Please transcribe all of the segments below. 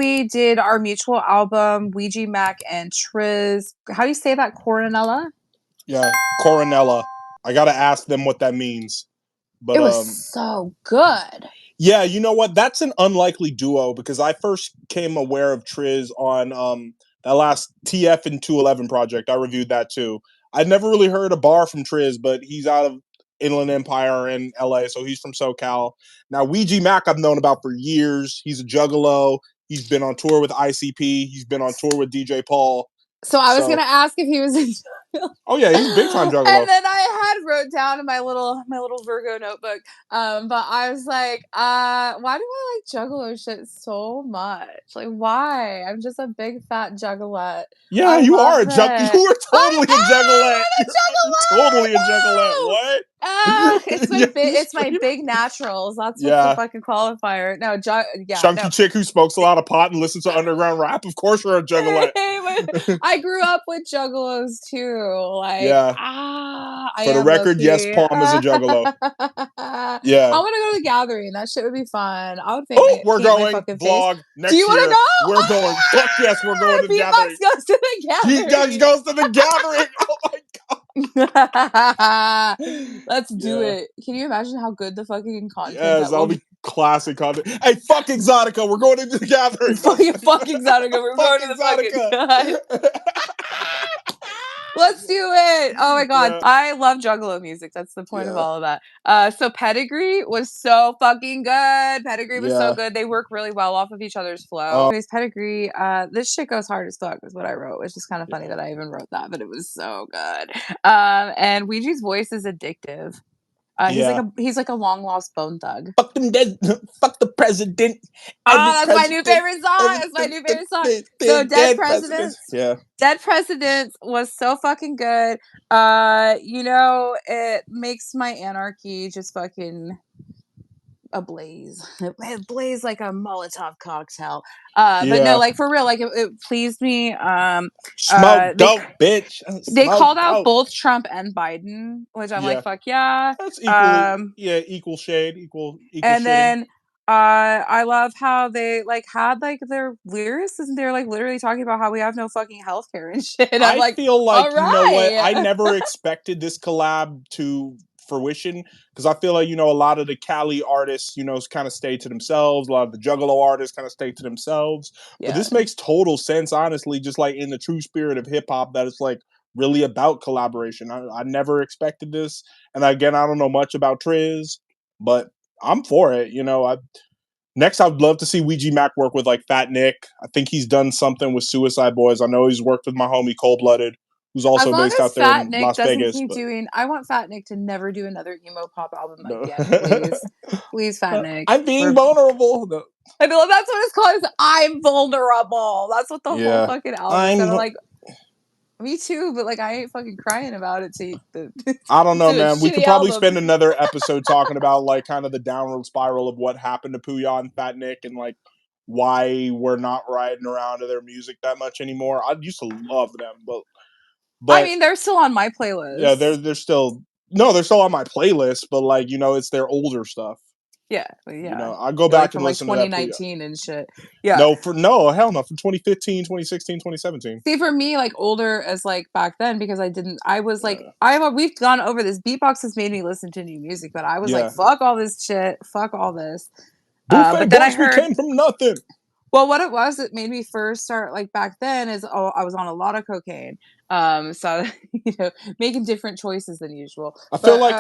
We did our mutual album, Ouija Macc and Trizz. How do you say that? Coronella? Yeah, Coronella. I gotta ask them what that means. But it was so good. Yeah, you know what? That's an unlikely duo because I first came aware of Trizz on that last TF and 211 project. I reviewed that too. I'd never really heard a bar from Trizz, but he's out of Inland Empire in LA, so he's from SoCal. Now, Ouija Macc I've known about for years. He's a juggalo. He's been on tour with ICP. He's been on tour with DJ Paul. So I was gonna ask if he was in. Oh yeah, he's big time juggalo. And then I had wrote down in my little Virgo notebook. But I was like, why do I like juggalo shit so much? Like, why? I'm just a big fat juggalette. Yeah, you are a juggalette. You are totally a juggalette. Totally a juggalette. What? It's my big naturals. That's what's the fucking qualifier. No, chunky chick who smokes a lot of pot and listens to underground rap. Of course, you're a juggalette. I grew up with juggalos too. Like, for the record, yes, Palm is a juggalo. Yeah, I want to go to the gathering. That shit would be fun. I would think. Oh, we're going vlog next year. Do you want to go? We're going. Fuck yes, we're going to the gathering. Goes to the gathering. He goes to the gathering. Oh my god. Let's do it. Can you imagine how good the fucking content that'll be classic content. Hey, fuck Exotica. We're going to the gathering. Fuck Exotica. We're going to the fucking Let's do it. Oh my god. Yeah. I love juggalo music. That's the point of all of that. So Pedigree was so fucking good. Pedigree was so good. They work really well off of each other's flow. Pedigree, this shit goes hard as fuck is what I wrote. It's just kind of funny that I even wrote that, but it was so good. And Ouija's voice is addictive. He's like a long lost Bone Thug. Fuck them dead. Fuck the president. That's my new favorite song. That's my new favorite song. So Dead Presidents. Yeah. Dead Presidents was so fucking good. It makes my anarchy just fucking ablaze. It blazed like a Molotov cocktail. But no, like for real, like it pleased me. Smoke dope, bitch. They called out both Trump and Biden, which I'm like, fuck yeah. That's equally, equal shade, equal. And then I love how they like had like their lyrics and they're like literally talking about how we have no fucking healthcare and shit. And I feel like you know what? I never expected this collab to fruition because I feel like a lot of the Cali artists kind of stay to themselves. A lot of the juggalo artists kind of stay to themselves. But this makes total sense, honestly, just like in the true spirit of hip hop, that it's like really about collaboration. I never expected this, and again, I don't know much about Trizz, but I'm for it. Next, I'd love to see Ouija Macc work with like Fat Nick. I think he's done something with Suicide Boys. I know he's worked with my homie Cold Blooded, who's also based out there in Las Vegas. I want Fat Nick to never do another emo pop album again, please, Fat Nick. I'm being vulnerable. No. I know that's what it's called. I'm vulnerable. That's what the whole fucking album is. I'm like, me too, but like I ain't fucking crying about it. I don't know, man. We could probably spend another episode talking about like kind of the downward spiral of what happened to Puya and Fat Nick and like why we're not riding around to their music that much anymore. I used to love them, but I mean, they're still on my playlist. Yeah, they're still on my playlist, but like it's their older stuff. Yeah, I go back and listen to 2019 and shit. Yeah. Hell no, from 2015, 2016, 2017. See, for me, like older as like back then, because we've gone over this. Beatbox has made me listen to new music, but I was like, fuck all this shit, fuck all this. But then I heard we came from nothing. Well, what it was, it made me first start like back then is I was on a lot of cocaine. So making different choices than usual. I feel like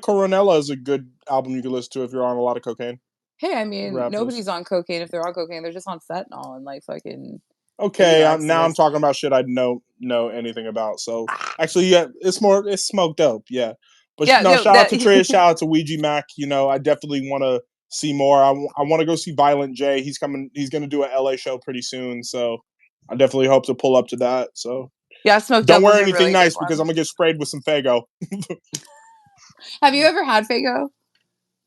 Coronella is a good album you could listen to if you're on a lot of cocaine. Hey, I mean, nobody's on cocaine if they're on cocaine. They're just on fentanyl and like fucking. Okay, now I'm talking about shit I know anything about. So actually, it's smoked dope, yeah. But shout out to Trizz, shout out to Ouija Macc. I definitely want to see more. I want to go see Violent J. He's going to do a LA show pretty soon, so I definitely hope to pull up to that. So Smoked don't wear anything really nice because I'm gonna get sprayed with some Faygo. Have you ever had Faygo?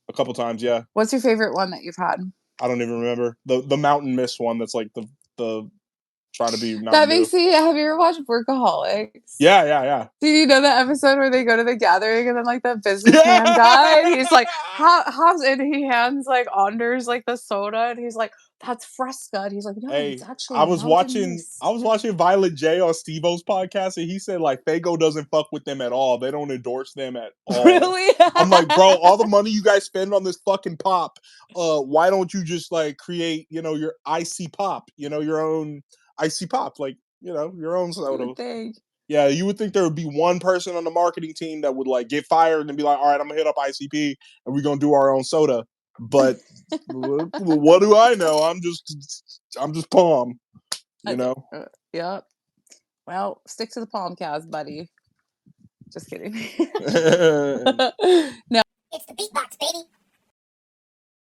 A couple times, yeah. What's your favorite one that you've had? I don't even remember the Mountain Mist one. That's like the trying to be. That makes me. Have you ever watched Workaholics? Yeah. Did you know the episode where they go to the gathering and then like the businessman guy? He's like, how's and he hands like Anders like the soda and he's like, that's Fresca. And he's like, no, Hey, it's actually I was Mountain watching Violent J on Steve-O's podcast, and he said like Faygo doesn't fuck with them at all. They don't endorse them at all. Really? I'm like, bro, all the money you guys spend on this fucking pop, why don't you just like create, your icy pop, your own icy pop, like, your own soda. Yeah, you would think there would be one person on the marketing team that would like get fired and be like, all right, I'm gonna hit up ICP and we're gonna do our own soda. But what do I know? I'm just Palm, Yep. Well, stick to the Palmcast, buddy. Just kidding. No. It's the beatbox, baby.